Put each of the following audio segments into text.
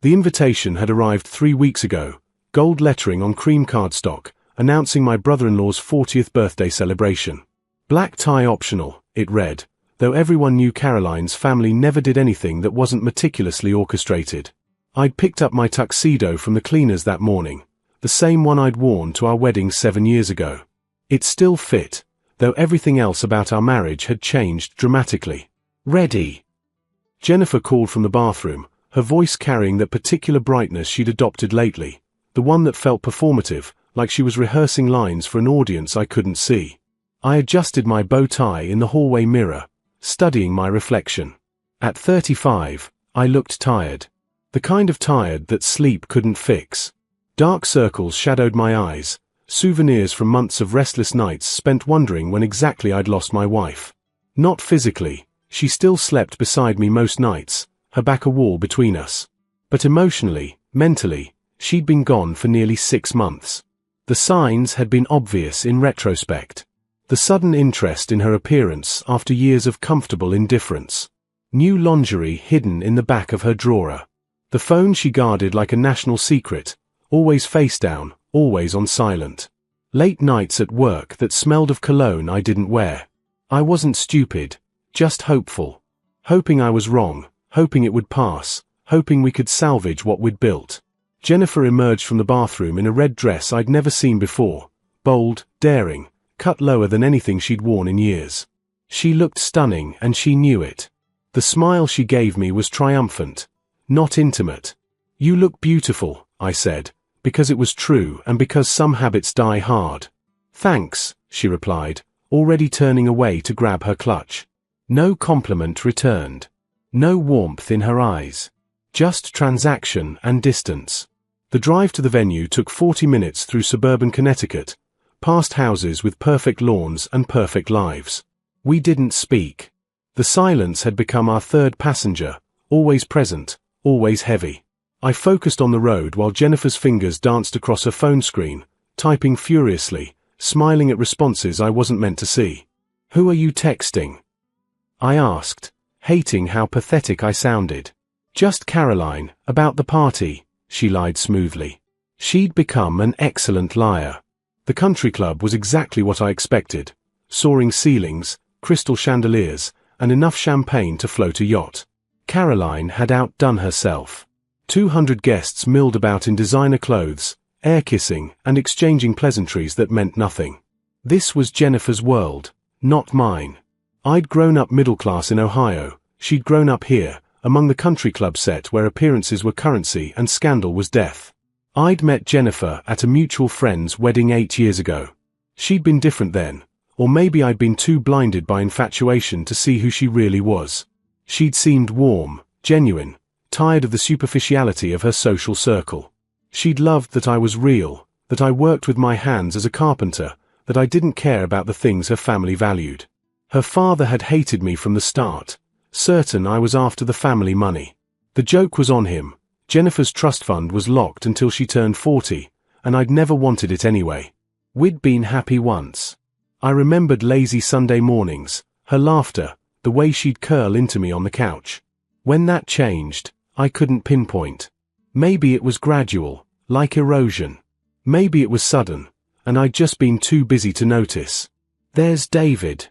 The invitation had arrived 3 weeks ago, gold lettering on cream cardstock, announcing my brother-in-law's 40th birthday celebration. Black tie optional, it read, though everyone knew Caroline's family never did anything that wasn't meticulously orchestrated. I'd picked up my tuxedo from the cleaners that morning, the same one I'd worn to our wedding 7 years ago. It still fit, though everything else about our marriage had changed dramatically. "Ready?" Jennifer called from the bathroom, her voice carrying that particular brightness she'd adopted lately, the one that felt performative, like she was rehearsing lines for an audience I couldn't see. I adjusted my bow tie in the hallway mirror, studying my reflection. At 35, I looked tired. The kind of tired that sleep couldn't fix. Dark circles shadowed my eyes, souvenirs from months of restless nights spent wondering when exactly I'd lost my wife. Not physically, she still slept beside me most nights, her back a wall between us. But emotionally, mentally, she'd been gone for nearly 6 months. The signs had been obvious in retrospect. The sudden interest in her appearance after years of comfortable indifference. New lingerie hidden in the back of her drawer. The phone she guarded like a national secret, always face down, always on silent. Late nights at work that smelled of cologne I didn't wear. I wasn't stupid, just hopeful. Hoping I was wrong, hoping it would pass, hoping we could salvage what we'd built. Jennifer emerged from the bathroom in a red dress I'd never seen before, bold, daring, cut lower than anything she'd worn in years. She looked stunning and she knew it. The smile she gave me was triumphant, not intimate. "You look beautiful," I said, because it was true and because some habits die hard. "Thanks," she replied, already turning away to grab her clutch. No compliment returned. No warmth in her eyes. Just transaction and distance. The drive to the venue took 40 minutes through suburban Connecticut, past houses with perfect lawns and perfect lives. We didn't speak. The silence had become our third passenger, always present, always heavy. I focused on the road while Jennifer's fingers danced across her phone screen, typing furiously, smiling at responses I wasn't meant to see. "Who are you texting?" I asked, hating how pathetic I sounded. "Just Caroline, about the party," she lied smoothly. She'd become an excellent liar. The country club was exactly what I expected. Soaring ceilings, crystal chandeliers, and enough champagne to float a yacht. Caroline had outdone herself. 200 guests milled about in designer clothes, air-kissing, and exchanging pleasantries that meant nothing. This was Jennifer's world, not mine. I'd grown up middle class in Ohio, she'd grown up here, among the country club set where appearances were currency and scandal was death. I'd met Jennifer at a mutual friend's wedding 8 years ago. She'd been different then, or maybe I'd been too blinded by infatuation to see who she really was. She'd seemed warm, genuine, tired of the superficiality of her social circle. She'd loved that I was real, that I worked with my hands as a carpenter, that I didn't care about the things her family valued. Her father had hated me from the start, certain I was after the family money. The joke was on him. Jennifer's trust fund was locked until she turned 40, and I'd never wanted it anyway. We'd been happy once. I remembered lazy Sunday mornings, her laughter, the way she'd curl into me on the couch. When that changed, I couldn't pinpoint. Maybe it was gradual, like erosion. Maybe it was sudden, and I'd just been too busy to notice. "There's David."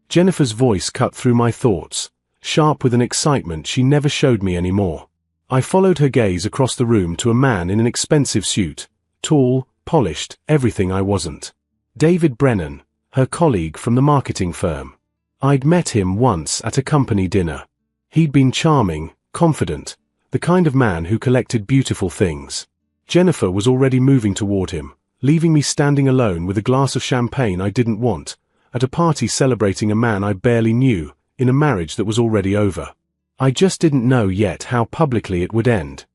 Jennifer's voice cut through my thoughts, sharp with an excitement she never showed me anymore. I followed her gaze across the room to a man in an expensive suit, tall, polished, everything I wasn't. David Brennan, her colleague from the marketing firm. I'd met him once at a company dinner. He'd been charming, confident, the kind of man who collected beautiful things. Jennifer was already moving toward him, leaving me standing alone with a glass of champagne I didn't want, at a party celebrating a man I barely knew, in a marriage that was already over. I just didn't know yet how publicly it would end.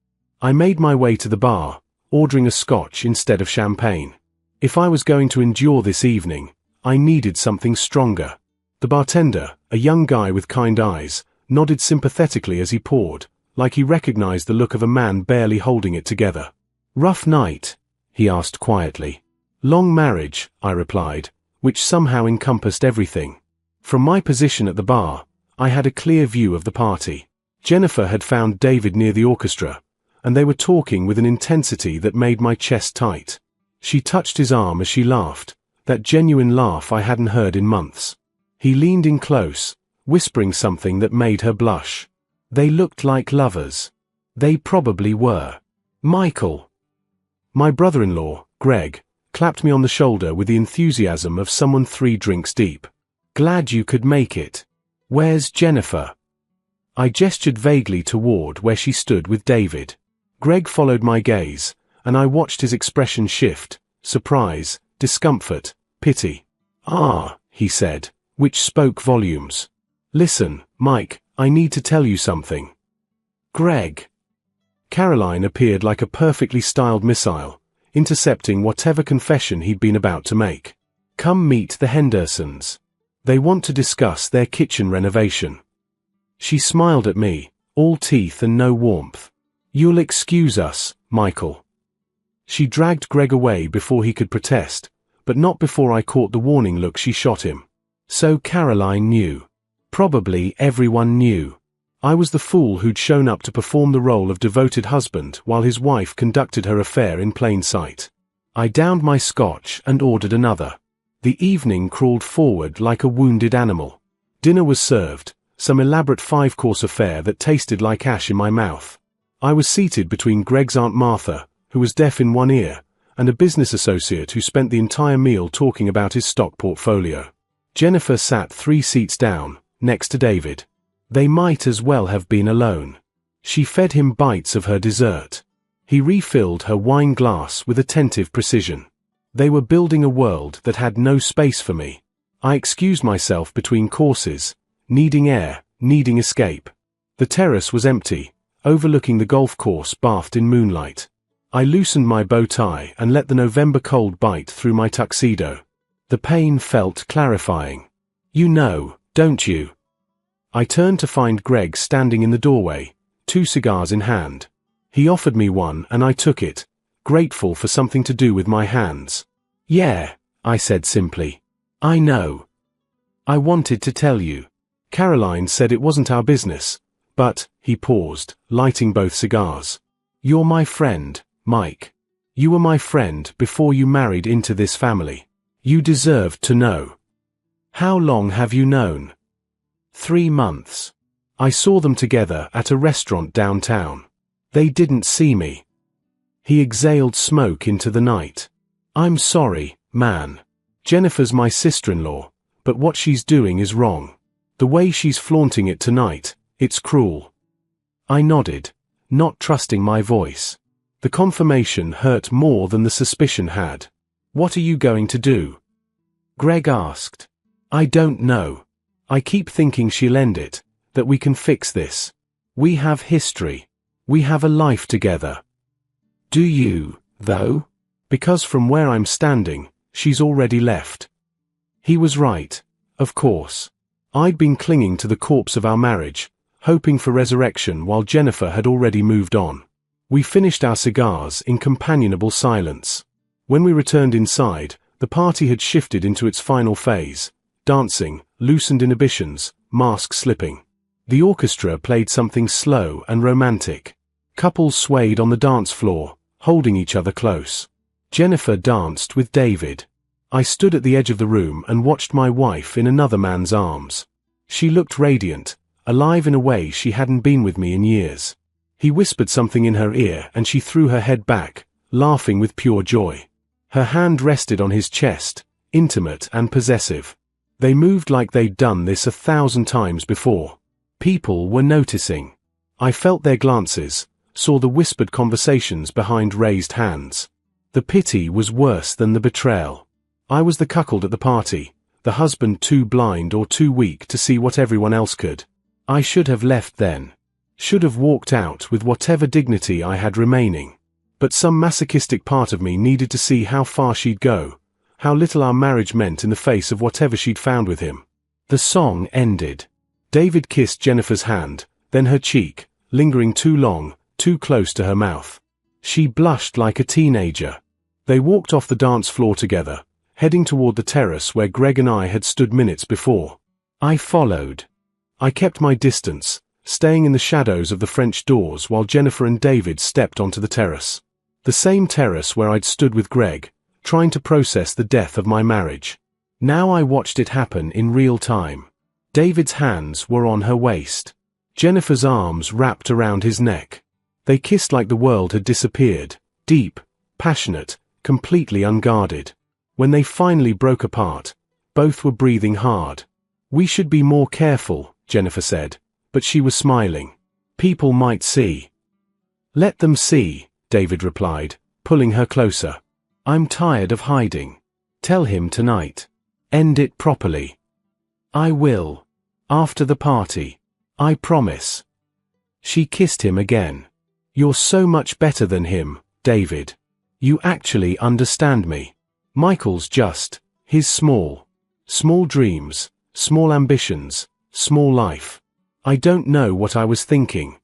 I made my way to the bar, ordering a scotch instead of champagne. If I was going to endure this evening, I needed something stronger. The bartender, a young guy with kind eyes, nodded sympathetically as he poured, like he recognized the look of a man barely holding it together. "Rough night?" he asked quietly. "Long marriage," I replied, which somehow encompassed everything. From my position at the bar, I had a clear view of the party. Jennifer had found David near the orchestra, and they were talking with an intensity that made my chest tight. She touched his arm as she laughed, that genuine laugh I hadn't heard in months. He leaned in close, whispering something that made her blush. They looked like lovers. They probably were. Michael. My brother-in-law, Greg, clapped me on the shoulder with the enthusiasm of someone 3 drinks deep. Glad you could make it. Where's Jennifer? I gestured vaguely toward where she stood with David. Greg followed my gaze, and I watched his expression shift: surprise, discomfort, pity. Ah, he said, which spoke volumes. Listen, Mike, I need to tell you something. Greg. Caroline appeared like a perfectly styled missile, intercepting whatever confession he'd been about to make. Come meet the Hendersons. They want to discuss their kitchen renovation. She smiled at me, all teeth and no warmth. You'll excuse us, Michael. She dragged Greg away before he could protest, but not before I caught the warning look she shot him. So Caroline knew. Probably everyone knew. I was the fool who'd shown up to perform the role of devoted husband while his wife conducted her affair in plain sight. I downed my scotch and ordered another. The evening crawled forward like a wounded animal. Dinner was served, some elaborate 5-course affair that tasted like ash in my mouth. I was seated between Greg's Aunt Martha, who was deaf in one ear, and a business associate who spent the entire meal talking about his stock portfolio. Jennifer sat 3 seats down, next to David. They might as well have been alone. She fed him bites of her dessert. He refilled her wine glass with attentive precision. They were building a world that had no space for me. I excused myself between courses, needing air, needing escape. The terrace was empty, overlooking the golf course bathed in moonlight. I loosened my bow tie and let the November cold bite through my tuxedo. The pain felt clarifying. You know, don't you? I turned to find Greg standing in the doorway, 2 cigars in hand. He offered me one and I took it, grateful for something to do with my hands. Yeah, I said simply. I know. I wanted to tell you. Caroline said it wasn't our business, but, he paused, lighting both cigars. You're my friend, Mike. You were my friend before you married into this family. You deserved to know. How long have you known? 3 months. I saw them together at a restaurant downtown. They didn't see me. He exhaled smoke into the night. I'm sorry, man. Jennifer's my sister-in-law, but what she's doing is wrong. The way she's flaunting it tonight, it's cruel. I nodded, not trusting my voice. The confirmation hurt more than the suspicion had. What are you going to do? Greg asked. I don't know. I keep thinking she'll end it, that we can fix this. We have history. We have a life together. Do you, though? Because from where I'm standing, she's already left. He was right, of course. I'd been clinging to the corpse of our marriage, hoping for resurrection while Jennifer had already moved on. We finished our cigars in companionable silence. When we returned inside, the party had shifted into its final phase. Dancing, loosened inhibitions, mask slipping. The orchestra played something slow and romantic. Couples swayed on the dance floor, holding each other close. Jennifer danced with David. I stood at the edge of the room and watched my wife in another man's arms. She looked radiant, alive in a way she hadn't been with me in years. He whispered something in her ear and she threw her head back, laughing with pure joy. Her hand rested on his chest, intimate and possessive. They moved like they'd done this 1,000 times before. People were noticing. I felt their glances, saw the whispered conversations behind raised hands. The pity was worse than the betrayal. I was the cuckold at the party, the husband too blind or too weak to see what everyone else could. I should have left then. Should have walked out with whatever dignity I had remaining. But some masochistic part of me needed to see how far she'd go, how little our marriage meant in the face of whatever she'd found with him. The song ended. David kissed Jennifer's hand, then her cheek, lingering too long, too close to her mouth. She blushed like a teenager. They walked off the dance floor together, heading toward the terrace where Greg and I had stood minutes before. I followed. I kept my distance, staying in the shadows of the French doors while Jennifer and David stepped onto the terrace. The same terrace where I'd stood with Greg, trying to process the death of my marriage. Now I watched it happen in real time. David's hands were on her waist. Jennifer's arms wrapped around his neck. They kissed like the world had disappeared, deep, passionate, completely unguarded. When they finally broke apart, both were breathing hard. "We should be more careful," Jennifer said, but she was smiling. "People might see." "Let them see," David replied, pulling her closer. "I'm tired of hiding. Tell him tonight. End it properly." "I will. After the party. I promise." She kissed him again. "You're so much better than him, David. You actually understand me. Michael's just, his small dreams, small ambitions, small life. I don't know what I was thinking."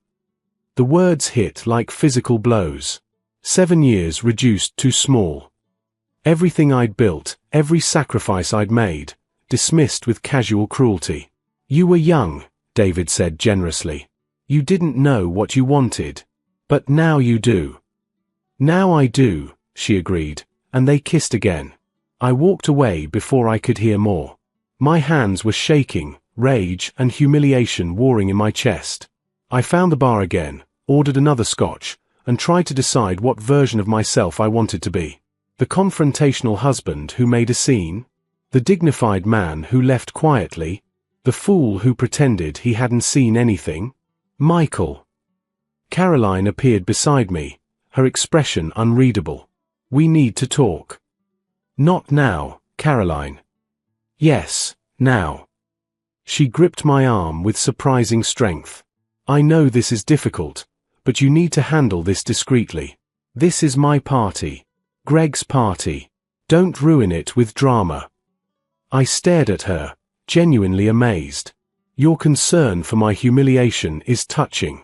The words hit like physical blows. 7 years reduced to small. Everything I'd built, every sacrifice I'd made, dismissed with casual cruelty. "You were young," David said generously. "You didn't know what you wanted. But now you do." "Now I do," she agreed, and they kissed again. I walked away before I could hear more. My hands were shaking, rage and humiliation warring in my chest. I found the bar again, ordered another scotch, and tried to decide what version of myself I wanted to be. The confrontational husband who made a scene? The dignified man who left quietly? The fool who pretended he hadn't seen anything? Michael. Caroline appeared beside me, her expression unreadable. "We need to talk." "Not now, Caroline." "Yes, now." She gripped my arm with surprising strength. "I know this is difficult, but you need to handle this discreetly. This is my party. Greg's party. Don't ruin it with drama." I stared at her, genuinely amazed. "Your concern for my humiliation is touching."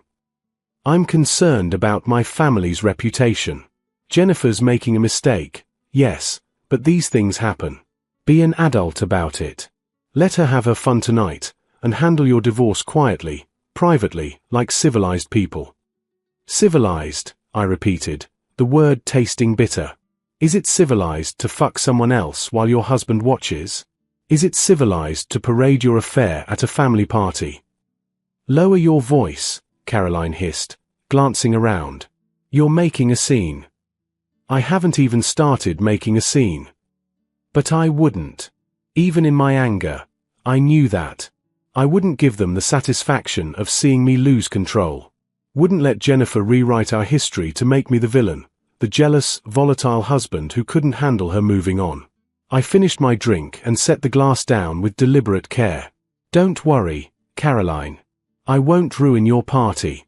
"I'm concerned about my family's reputation. Jennifer's making a mistake, yes, but these things happen. Be an adult about it. Let her have her fun tonight, and handle your divorce quietly, privately, like civilized people." "Civilized," I repeated, the word tasting bitter. "Is it civilized to fuck someone else while your husband watches? Is it civilized to parade your affair at a family party?" "Lower your voice," Caroline hissed, glancing around. "You're making a scene." "I haven't even started making a scene." "But I wouldn't. Even in my anger, I knew that. I wouldn't give them the satisfaction of seeing me lose control. Wouldn't let Jennifer rewrite our history to make me the villain, the jealous, volatile husband who couldn't handle her moving on. I finished my drink and set the glass down with deliberate care. "Don't worry, Caroline. I won't ruin your party."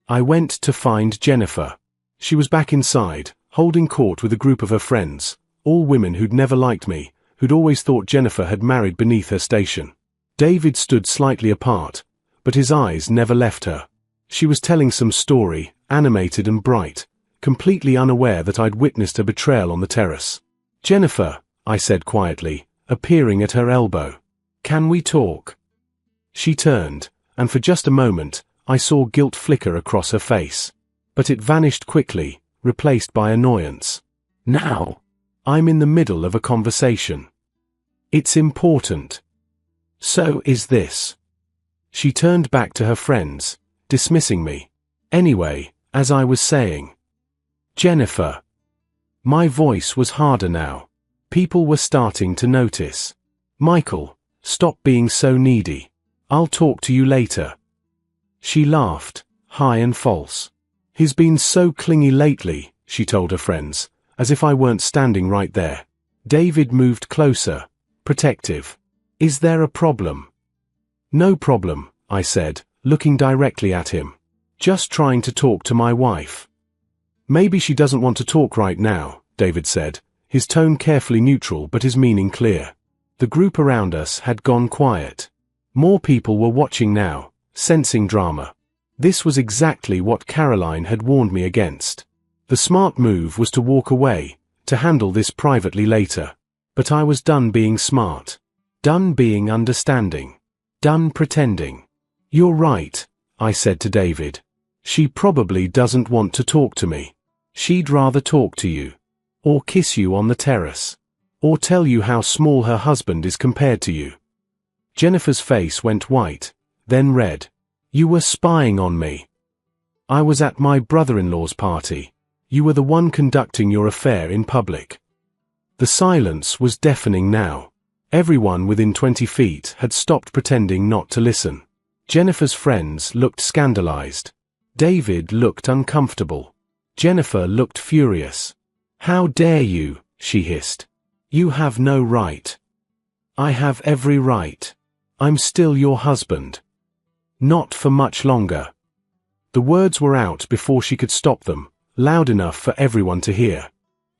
I went to find Jennifer. She was back inside, holding court with a group of her friends, all women who'd never liked me, who'd always thought Jennifer had married beneath her station. David stood slightly apart, but his eyes never left her. She was telling some story, animated and bright, completely unaware that I'd witnessed a betrayal on the terrace. "Jennifer," I said quietly, appearing at her elbow. "Can we talk?" She turned, and for just a moment, I saw guilt flicker across her face. But it vanished quickly, replaced by annoyance. "Now. I'm in the middle of a conversation. It's important." "So is this." She turned back to her friends, dismissing me. "Anyway, as I was saying. Jennifer." My voice was harder now. People were starting to notice. "Michael, stop being so needy. I'll talk to you later." She laughed, high and false. "He's been so clingy lately," she told her friends, as if I weren't standing right there. David moved closer, protective. "Is there a problem?" "No problem," I said, looking directly at him. "Just trying to talk to my wife." "Maybe she doesn't want to talk right now," David said, his tone carefully neutral but his meaning clear. The group around us had gone quiet. More people were watching now, sensing drama. This was exactly what Caroline had warned me against. The smart move was to walk away, to handle this privately later. But I was done being smart. Done being understanding. Done pretending. "You're right," I said to David. She probably doesn't want to talk to me. She'd rather talk to you. Or kiss you on the terrace. Or tell you how small her husband is compared to you. Jennifer's face went white, then red. You were spying on me. I was at my brother-in-law's party. You were the one conducting your affair in public. The silence was deafening now. Everyone within 20 feet had stopped pretending not to listen. Jennifer's friends looked scandalized. David looked uncomfortable. Jennifer looked furious. How dare you, she hissed. You have no right. I have every right. I'm still your husband. Not for much longer. The words were out before she could stop them, loud enough for everyone to hear.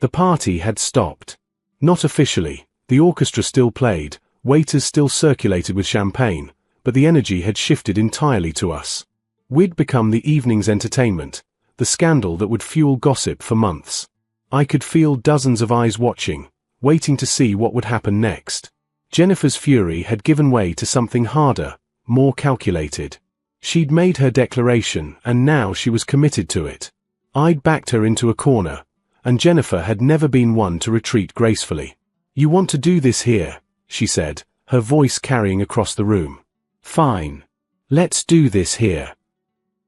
The party had stopped. Not officially, the orchestra still played, waiters still circulated with champagne, but the energy had shifted entirely to us. We'd become the evening's entertainment, the scandal that would fuel gossip for months. I could feel dozens of eyes watching, waiting to see what would happen next. Jennifer's fury had given way to something harder, more calculated. She'd made her declaration, and now she was committed to it. I'd backed her into a corner, and Jennifer had never been one to retreat gracefully. You want to do this here, she said, her voice carrying across the room. Fine. Let's do this here.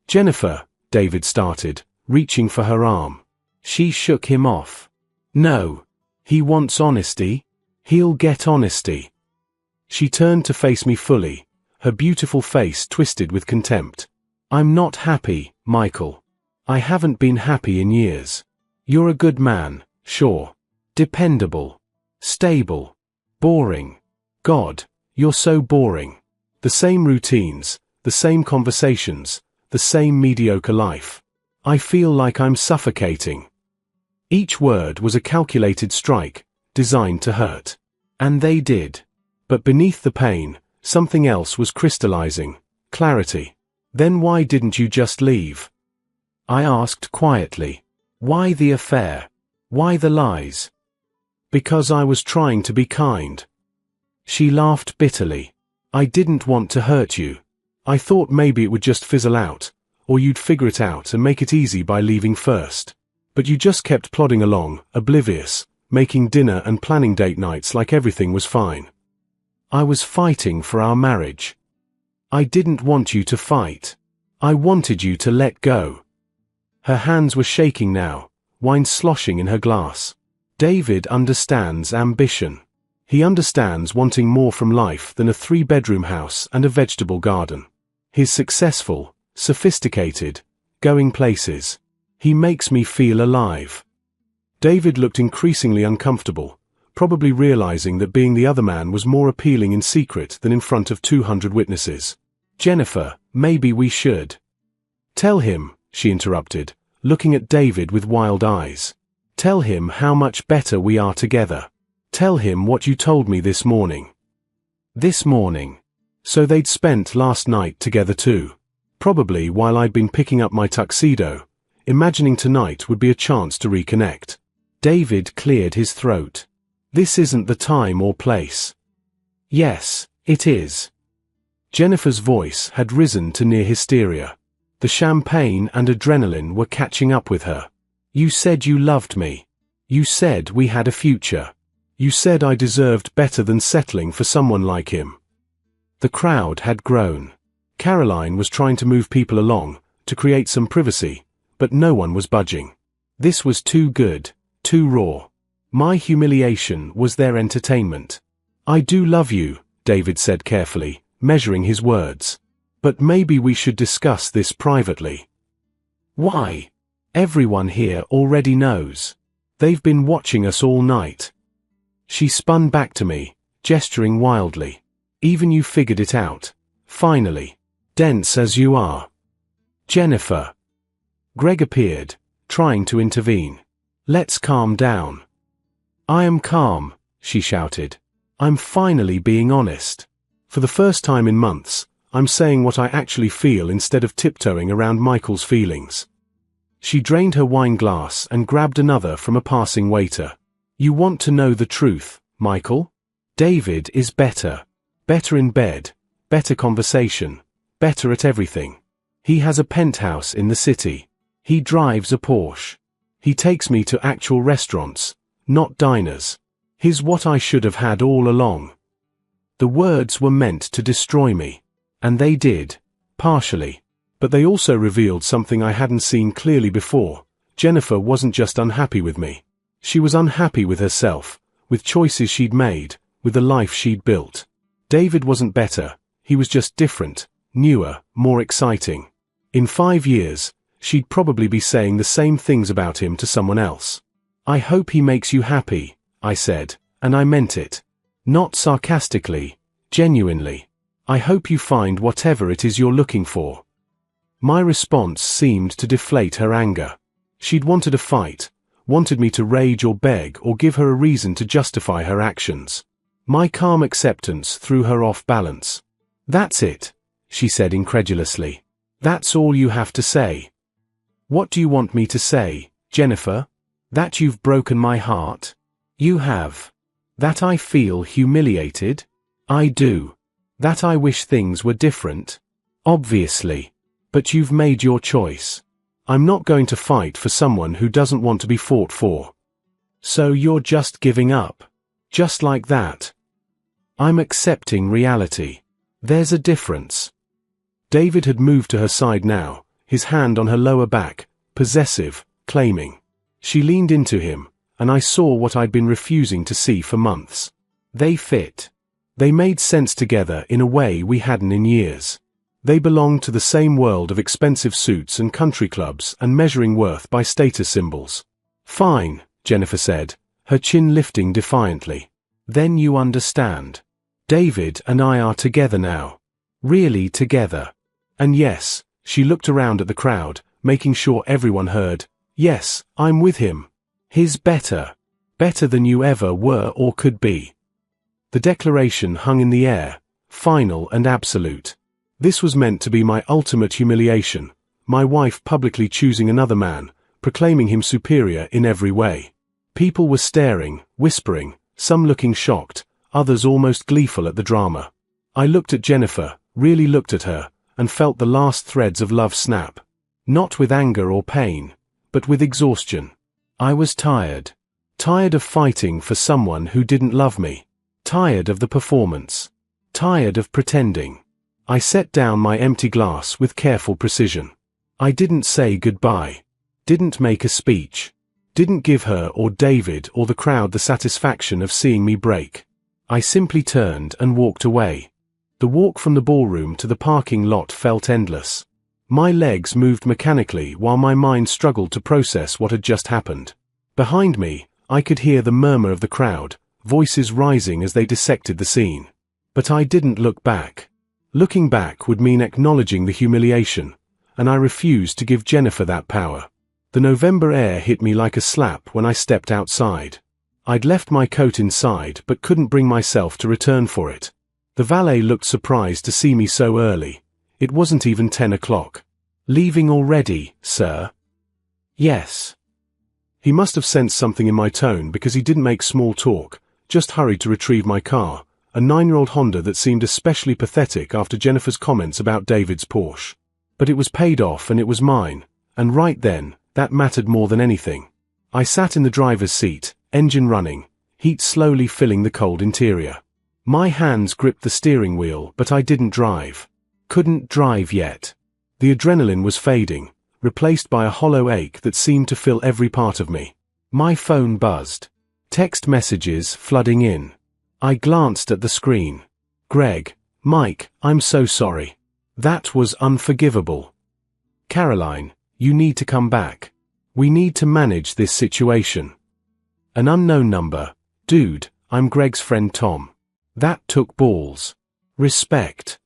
Jennifer, David started, reaching for her arm. She shook him off. No. He wants honesty. He'll get honesty. She turned to face me fully, her beautiful face twisted with contempt. I'm not happy, Michael. I haven't been happy in years. You're a good man, sure. Dependable. Stable. Boring. God, you're so boring. The same routines, the same conversations, the same mediocre life. I feel like I'm suffocating. Each word was a calculated strike, designed to hurt. And they did. But beneath the pain, something else was crystallizing. Clarity. Then why didn't you just leave? I asked quietly. Why the affair? Why the lies? Because I was trying to be kind. She laughed bitterly. I didn't want to hurt you. I thought maybe it would just fizzle out, or you'd figure it out and make it easy by leaving first. But you just kept plodding along, oblivious, making dinner and planning date nights like everything was fine. I was fighting for our marriage. I didn't want you to fight. I wanted you to let go. Her hands were shaking now, wine sloshing in her glass. David understands ambition. He understands wanting more from life than a 3-bedroom house and a vegetable garden. He's successful, sophisticated, going places. He makes me feel alive. David looked increasingly uncomfortable, probably realizing that being the other man was more appealing in secret than in front of 200 witnesses. Jennifer, maybe we should. Tell him, she interrupted, looking at David with wild eyes. Tell him how much better we are together. Tell him what you told me this morning. This morning. So they'd spent last night together too. Probably while I'd been picking up my tuxedo, imagining tonight would be a chance to reconnect. David cleared his throat. This isn't the time or place. Yes, it is. Jennifer's voice had risen to near hysteria. The champagne and adrenaline were catching up with her. You said you loved me. You said we had a future. You said I deserved better than settling for someone like him. The crowd had grown. Caroline was trying to move people along, to create some privacy, but no one was budging. This was too good, too raw. My humiliation was their entertainment. I do love you, David said carefully, measuring his words. But maybe we should discuss this privately. Why? Everyone here already knows. They've been watching us all night. She spun back to me, gesturing wildly. Even you figured it out. Finally. Dense as you are. Jennifer. Greg appeared, trying to intervene. Let's calm down. I am calm, she shouted. I'm finally being honest. For the first time in months, I'm saying what I actually feel instead of tiptoeing around Michael's feelings. She drained her wine glass and grabbed another from a passing waiter. You want to know the truth, Michael? David is better. Better in bed, better conversation, better at everything. He has a penthouse in the city. He drives a Porsche. He takes me to actual restaurants, not diners. He's what I should have had all along. The words were meant to destroy me. And they did, partially. But they also revealed something I hadn't seen clearly before. Jennifer wasn't just unhappy with me. She was unhappy with herself, with choices she'd made, with the life she'd built. David wasn't better, he was just different, newer, more exciting. In 5 years, she'd probably be saying the same things about him to someone else. I hope he makes you happy, I said, and I meant it. Not sarcastically, genuinely. I hope you find whatever it is you're looking for. My response seemed to deflate her anger. She'd wanted a fight, wanted me to rage or beg or give her a reason to justify her actions. My calm acceptance threw her off balance. That's it, she said incredulously. That's all you have to say. What do you want me to say, Jennifer? That you've broken my heart? You have. That I feel humiliated? I do. That I wish things were different? Obviously. But you've made your choice. I'm not going to fight for someone who doesn't want to be fought for. So you're just giving up? Just like that? I'm accepting reality. There's a difference. David had moved to her side now, his hand on her lower back, possessive, claiming. She leaned into him, and I saw what I'd been refusing to see for months. They fit. They made sense together in a way we hadn't in years. They belonged to the same world of expensive suits and country clubs and measuring worth by status symbols. Fine, Jennifer said, her chin lifting defiantly. Then you understand. David and I are together now. Really together. And yes, she looked around at the crowd, making sure everyone heard, yes, I'm with him. He's better. Better than you ever were or could be. The declaration hung in the air, final and absolute. This was meant to be my ultimate humiliation, my wife publicly choosing another man, proclaiming him superior in every way. People were staring, whispering, some looking shocked, others almost gleeful at the drama. I looked at Jennifer, really looked at her, and felt the last threads of love snap. Not with anger or pain, but with exhaustion. I was tired. Tired of fighting for someone who didn't love me. Tired of the performance. Tired of pretending. I set down my empty glass with careful precision. I didn't say goodbye. Didn't make a speech. Didn't give her or David or the crowd the satisfaction of seeing me break. I simply turned and walked away. The walk from the ballroom to the parking lot felt endless. My legs moved mechanically while my mind struggled to process what had just happened. Behind me, I could hear the murmur of the crowd, voices rising as they dissected the scene. But I didn't look back. Looking back would mean acknowledging the humiliation, and I refused to give Jennifer that power. The November air hit me like a slap when I stepped outside. I'd left my coat inside but couldn't bring myself to return for it. The valet looked surprised to see me so early. It wasn't even 10 o'clock. Leaving already, sir? Yes. He must have sensed something in my tone because he didn't make small talk, just hurried to retrieve my car, a 9-year-old Honda that seemed especially pathetic after Jennifer's comments about David's Porsche. But it was paid off and it was mine, and right then, that mattered more than anything. I sat in the driver's seat, engine running, heat slowly filling the cold interior. My hands gripped the steering wheel but I didn't drive. Couldn't drive yet. The adrenaline was fading, replaced by a hollow ache that seemed to fill every part of me. My phone buzzed. Text messages flooding in. I glanced at the screen. Greg, Mike, I'm so sorry. That was unforgivable. Caroline, you need to come back. We need to manage this situation. An unknown number. Dude, I'm Greg's friend Tom. That took balls. Respect.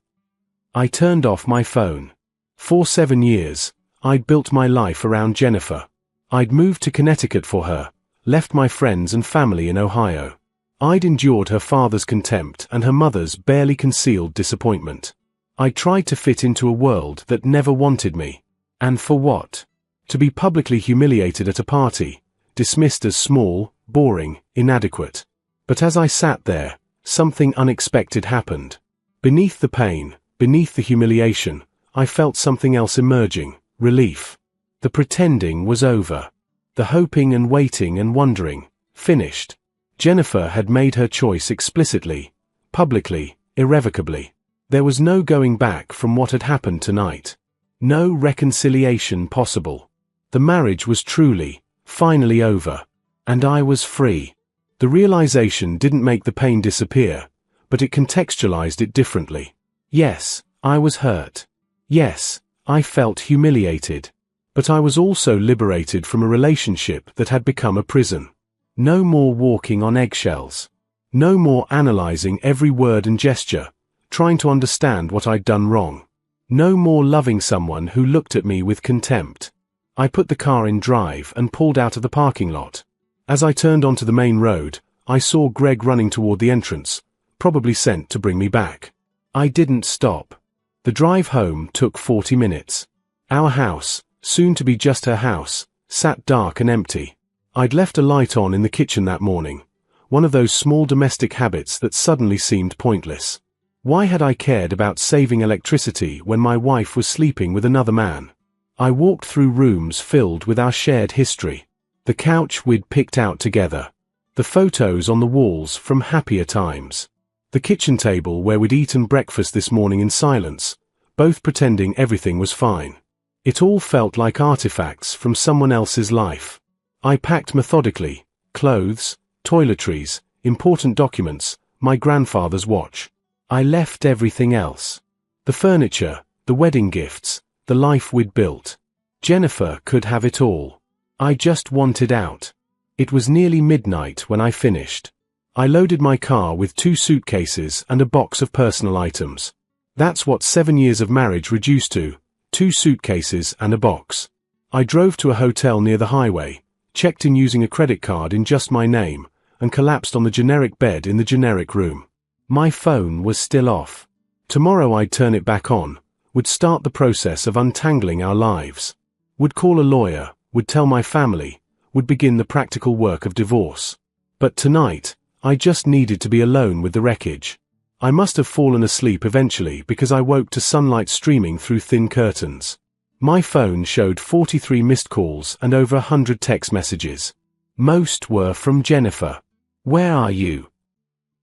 I turned off my phone. For 7 years, I'd built my life around Jennifer. I'd moved to Connecticut for her, left my friends and family in Ohio. I'd endured her father's contempt and her mother's barely concealed disappointment. I tried to fit into a world that never wanted me. And for what? To be publicly humiliated at a party, dismissed as small, boring, inadequate. But as I sat there, something unexpected happened. Beneath the pain, beneath the humiliation, I felt something else emerging, relief. The pretending was over. The hoping and waiting and wondering, finished. Jennifer had made her choice explicitly, publicly, irrevocably. There was no going back from what had happened tonight. No reconciliation possible. The marriage was truly, finally over. And I was free. The realization didn't make the pain disappear, but it contextualized it differently. Yes, I was hurt. Yes, I felt humiliated. But I was also liberated from a relationship that had become a prison. No more walking on eggshells. No more analyzing every word and gesture, trying to understand what I'd done wrong. No more loving someone who looked at me with contempt. I put the car in drive and pulled out of the parking lot. As I turned onto the main road, I saw Greg running toward the entrance, probably sent to bring me back. I didn't stop. The drive home took 40 minutes. Our house, soon to be just her house, sat dark and empty. I'd left a light on in the kitchen that morning, one of those small domestic habits that suddenly seemed pointless. Why had I cared about saving electricity when my wife was sleeping with another man? I walked through rooms filled with our shared history. The couch we'd picked out together. The photos on the walls from happier times. The kitchen table where we'd eaten breakfast this morning in silence, both pretending everything was fine. It all felt like artifacts from someone else's life. I packed methodically, clothes, toiletries, important documents, my grandfather's watch. I left everything else. The furniture, the wedding gifts, the life we'd built. Jennifer could have it all. I just wanted out. It was nearly midnight when I finished. I loaded my car with 2 suitcases and a box of personal items. That's what 7 years of marriage reduced to, 2 suitcases and a box. I drove to a hotel near the highway, checked in using a credit card in just my name, and collapsed on the generic bed in the generic room. My phone was still off. Tomorrow I'd turn it back on, would start the process of untangling our lives. Would call a lawyer, would tell my family, would begin the practical work of divorce. But tonight, I just needed to be alone with the wreckage. I must have fallen asleep eventually because I woke to sunlight streaming through thin curtains. My phone showed 43 missed calls and over 100 text messages. Most were from Jennifer. Where are you?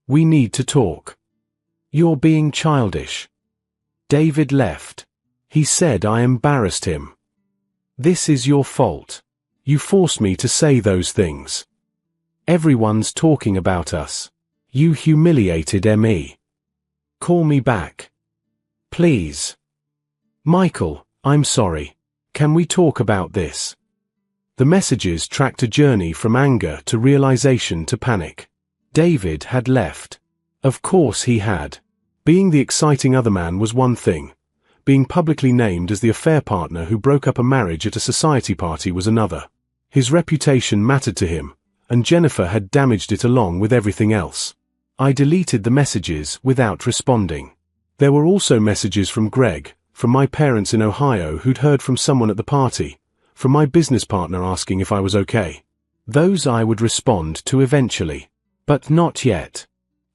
We need to talk. You're being childish. David left. He said I embarrassed him. This is your fault. You forced me to say those things. Everyone's talking about us. You humiliated me. Call me back. Please. Michael, I'm sorry. Can we talk about this? The messages tracked a journey from anger to realization to panic. David had left. Of course he had. Being the exciting other man was one thing. Being publicly named as the affair partner who broke up a marriage at a society party was another. His reputation mattered to him, and Jennifer had damaged it along with everything else. I deleted the messages without responding. There were also messages from Greg, from my parents in Ohio who'd heard from someone at the party, from my business partner asking if I was okay. Those I would respond to eventually. But not yet.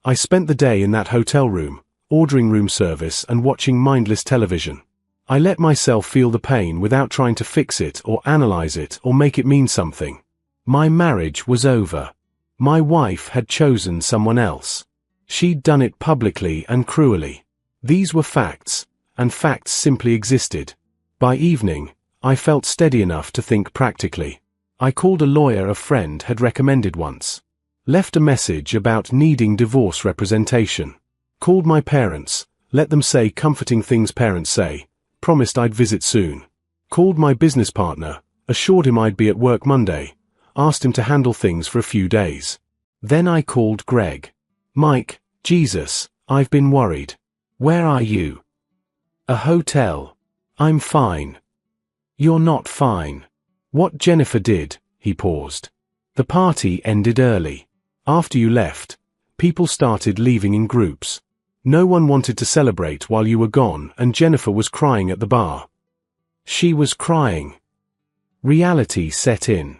I spent the day in that hotel room, ordering room service and watching mindless television. I let myself feel the pain without trying to fix it or analyze it or make it mean something. My marriage was over. My wife had chosen someone else. She'd done it publicly and cruelly. These were facts, and facts simply existed. By evening, I felt steady enough to think practically. I called a lawyer a friend had recommended once. Left a message about needing divorce representation. Called my parents, let them say comforting things parents say, promised I'd visit soon. Called my business partner, assured him I'd be at work Monday, asked him to handle things for a few days. Then I called Greg. Mike, Jesus, I've been worried. Where are you? A hotel. I'm fine. You're not fine. What Jennifer did, he paused. The party ended early. After you left, people started leaving in groups. No one wanted to celebrate while you were gone, and Jennifer was crying at the bar. She was crying. Reality set in.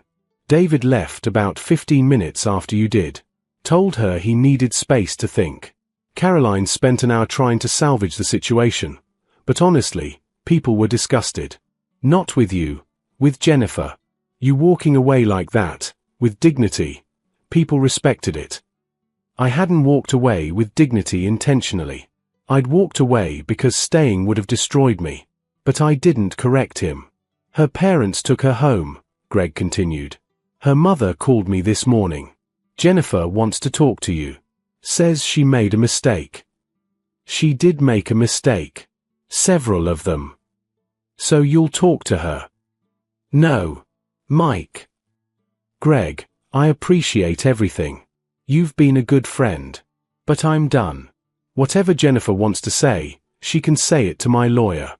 David left about 15 minutes after you did. Told her he needed space to think. Caroline spent an hour trying to salvage the situation. But honestly, People were disgusted. Not with you. With Jennifer. You walking away like that, with dignity. People respected it. I hadn't walked away with dignity intentionally. I'd walked away because staying would have destroyed me. But I didn't correct him. Her parents took her home, Greg continued. Her mother called me this morning. Jennifer wants to talk to you. Says she made a mistake. She did make a mistake. Several of them. So you'll talk to her? No. Mike. Greg, I appreciate everything. You've been a good friend. But I'm done. Whatever Jennifer wants to say, she can say it to my lawyer.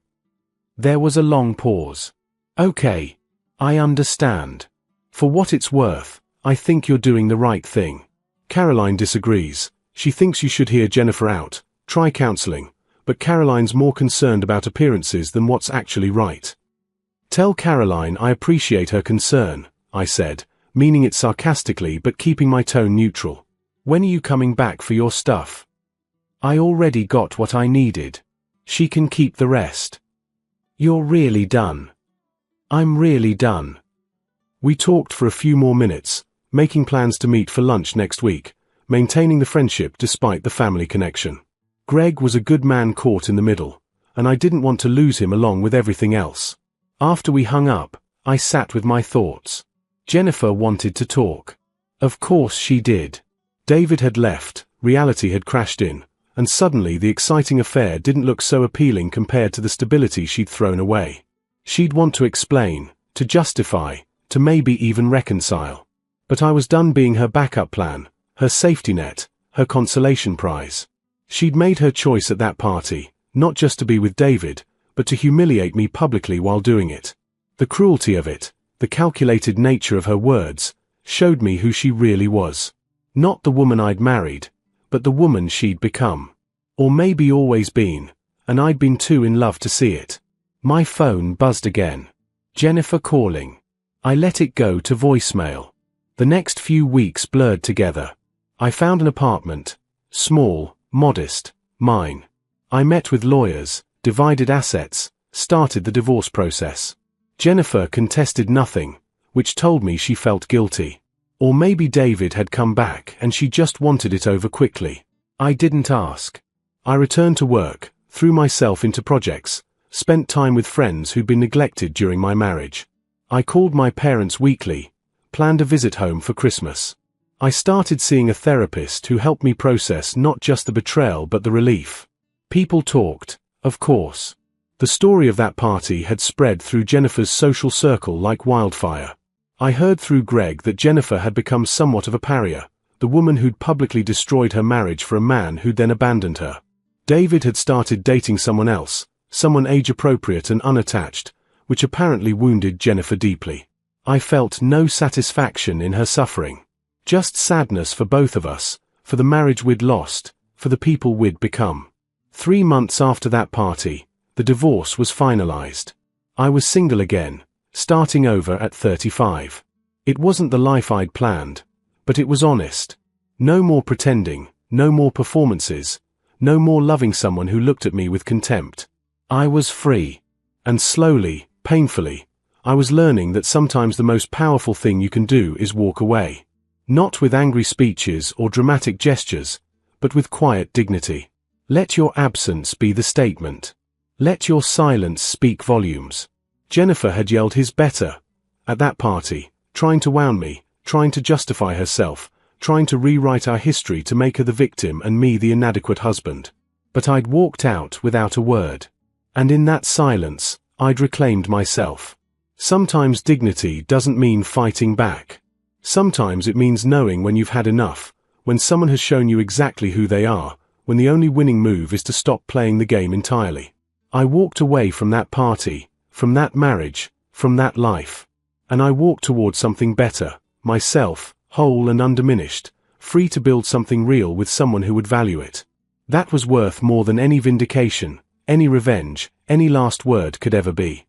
There was a long pause. Okay. I understand. For what it's worth, I think you're doing the right thing. Caroline disagrees. She thinks you should hear Jennifer out, try counseling, but Caroline's more concerned about appearances than what's actually right. Tell Caroline I appreciate her concern, I said, meaning it sarcastically but keeping my tone neutral. When are you coming back for your stuff? I already got what I needed. She can keep the rest. You're really done. I'm really done. We talked for a few more minutes, making plans to meet for lunch next week, maintaining the friendship despite the family connection. Greg was a good man caught in the middle, and I didn't want to lose him along with everything else. After we hung up, I sat with my thoughts. Jennifer wanted to talk. Of course she did. David had left, reality had crashed in, and suddenly the exciting affair didn't look so appealing compared to the stability she'd thrown away. She'd want to explain, to justify, to maybe even reconcile. But I was done being her backup plan, her safety net, her consolation prize. She'd made her choice at that party, not just to be with David, but to humiliate me publicly while doing it. The cruelty of it, the calculated nature of her words, showed me who she really was. Not the woman I'd married, but the woman she'd become. Or maybe always been, and I'd been too in love to see it. My phone buzzed again. Jennifer calling. I let it go to voicemail. The next few weeks blurred together. I found an apartment. Small, modest, mine. I met with lawyers, divided assets, started the divorce process. Jennifer contested nothing, which told me she felt guilty. Or maybe David had come back and she just wanted it over quickly. I didn't ask. I returned to work, threw myself into projects, spent time with friends who'd been neglected during my marriage. I called my parents weekly, planned a visit home for Christmas. I started seeing a therapist who helped me process not just the betrayal but the relief. People talked, of course. The story of that party had spread through Jennifer's social circle like wildfire. I heard through Greg that Jennifer had become somewhat of a pariah, the woman who'd publicly destroyed her marriage for a man who'd then abandoned her. David had started dating someone else, someone age-appropriate and unattached, which apparently wounded Jennifer deeply. I felt no satisfaction in her suffering. Just sadness for both of us, for the marriage we'd lost, for the people we'd become. 3 months after that party, the divorce was finalized. I was single again, starting over at 35. It wasn't the life I'd planned, but it was honest. No more pretending, no more performances, no more loving someone who looked at me with contempt. I was free. And slowly, painfully, I was learning that sometimes the most powerful thing you can do is walk away. Not with angry speeches or dramatic gestures, but with quiet dignity. Let your absence be the statement. Let your silence speak volumes. Jennifer had yelled his better at that party, trying to wound me, trying to justify herself, trying to rewrite our history to make her the victim and me the inadequate husband. But I'd walked out without a word. And in that silence, I'd reclaimed myself. Sometimes dignity doesn't mean fighting back. Sometimes it means knowing when you've had enough, when someone has shown you exactly who they are, when the only winning move is to stop playing the game entirely. I walked away from that party, from that marriage, from that life. And I walked towards something better, myself, whole and undiminished, free to build something real with someone who would value it. That was worth more than any vindication, any revenge, any last word could ever be.